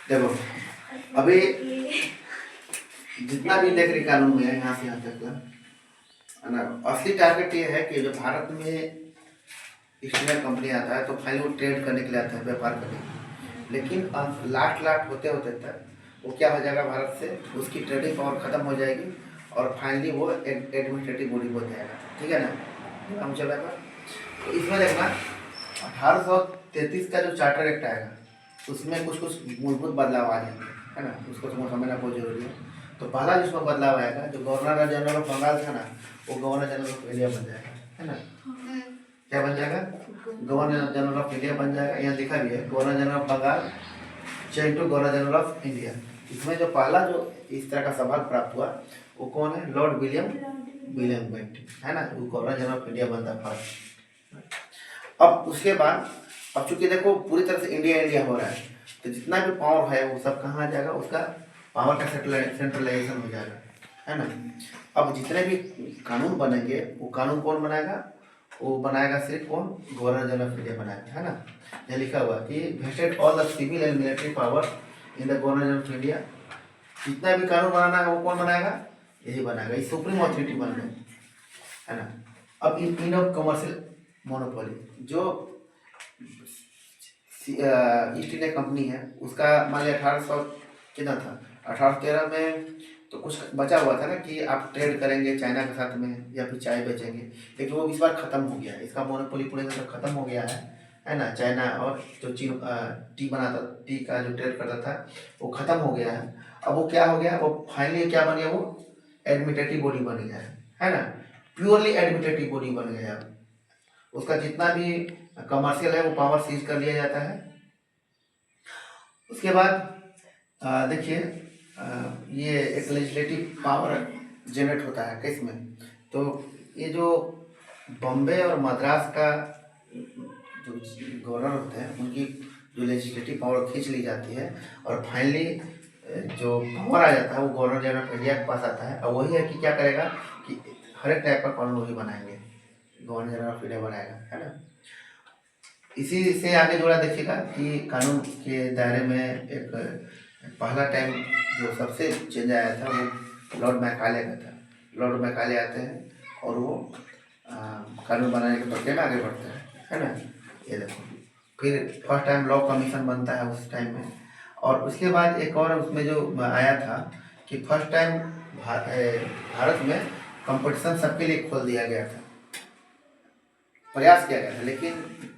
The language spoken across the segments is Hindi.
देखो, अभी जितना भी इंडिया के कानून में है यहाँ से यहाँ तक का, है ना, असली टारगेट ये है कि जो भारत में ईस्ट इंडिया कंपनी आता है तो फाइनली वो ट्रेड करने के लिए आता है, व्यापार करने के लिए। लेकिन लास्ट लास्ट होते होते तक वो क्या हो जाएगा, भारत से उसकी ट्रेडिंग पावर खत्म हो जाएगी और फाइनली वो एडमिनिस्ट्रेटिव बॉडी बन जाएगा। ठीक है ना, हम चलेगा। तो इसमें देखना 1833 का जो चार्टर एक्ट आएगा उसमें कुछ कुछ मूलभूत बदलाव आ जाएंगे, है ना, उसको तो समझना बहुत जरूरी है। तो पहला जिसमें बदलाव आएगा, जो गवर्नर जनरल ऑफ बंगाल था ना, वो गवर्नर जनरल ऑफ इंडिया बन जाएगा, है ना। क्या बन जाएगा? गवर्नर जनरल ऑफ इंडिया बन जाएगा। यहाँ लिखा भी है governor general of Bengal change to governor general of India. इसमें जो पहला जो इस तरह का सवाल प्राप्त हुआ वो कौन है? लॉर्ड विलियम बेंटिक, है ना, वो गवर्नर जनरल ऑफ इंडिया बनता फर्स्ट। अब उसके बाद अब चूंकि देखो पूरी तरह से इंडिया इंडिया हो रहा है, तो जितना भी पावर है वो सब कहाँ आ जाएगा, उसका पावर का सेंट्रलाइजेशन हो जाएगा, है ना। अब जितने भी कानून बनेंगे वो कानून कौन बनाएगा? वो बनाएगा सिर्फ कौन? गवर्नर जनरल ऑफ इंडिया बनाएगा, है ना। यहाँ लिखा हुआ कि vested all the civil and military power in the governor general of India. जितना भी कानून बनाना है वो कौन बनाएगा? यही बनाएगा, ये सुप्रीम अथॉरिटी बन गई, है ना। अब इन ऑफ कमर्शियल मोनोपोली जो ईस्ट इंडिया कंपनी है उसका मान लिया 1800 कितना था, 1813 में तो कुछ बचा हुआ था ना कि आप ट्रेड करेंगे चाइना के साथ में या फिर चाय बेचेंगे, लेकिन वो इस बार खत्म हो गया है, इसका मोनोपोली पूरे तरह खत्म हो गया है ना। चाइना और जो चीन टी बनाता, टी का जो ट्रेड करता था वो खत्म हो गया है। अब वो क्या हो गया, वो फाइनली क्या बन गया, वो एडमिनिस्ट्रेटिव बॉडी बन गया है ना, प्योरली एडमिनिस्ट्रेटिव बॉडी बन गया है। उसका जितना भी कमर्शियल है वो पावर सीज कर लिया जाता है। उसके बाद देखिए ये एक लेजिस्लेटिव पावर जनरेट होता है किस में, तो ये जो बॉम्बे और मद्रास का जो गवर्नर होते हैं उनकी जो लेजिस्लेटिव पावर खींच ली जाती है और फाइनली जो पावर आ जाता है वो गवर्नर जनरल ऑफ इंडिया के पास आता है। और वही है कि क्या करेगा कि हर एक टाइप का कानून वही बनाएंगे, गवर्नर जनरल ऑफ इंडिया बनाएगा, है ना। इसी से आगे जोड़ा देखिएगा कि कानून के दायरे में एक पहला टाइम जो सबसे चेंज आया था वो लॉर्ड मैकाले का था। लॉर्ड मैकाले आते हैं और वो कानून बनाने के प्रक्रिया में आगे बढ़ते हैं, है ना। ये देखो, फिर फर्स्ट टाइम लॉ कमीशन बनता है उस टाइम में। और उसके बाद एक और उसमें जो आया था कि फर्स्ट टाइम भारत में कंपटीशन सबके लिए खोल दिया गया था, प्रयास किया गया था, लेकिन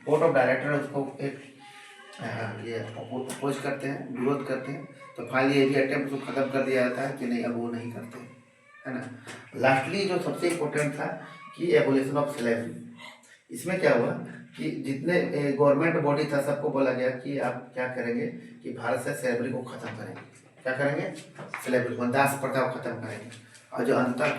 बोर्ड ऑफ डायरेक्टर उसको एक ये अपोज करते हैं, विरोध करते हैं। तो फाइनली ये भी अटेम्प्ट को खत्म कर दिया जाता है कि नहीं, अब वो नहीं करते, है ना। लास्टली जो सबसे इम्पोर्टेंट था कि एबोलिशन ऑफ स्लेवरी। इसमें क्या हुआ कि जितने गवर्नमेंट बॉडी था सबको बोला गया कि आप क्या करेंगे कि भारत से स्लेवरी को खत्म करेंगे। क्या करेंगे? स्लेवरी को, दास प्रथा को खत्म करेंगे। और जो अंतर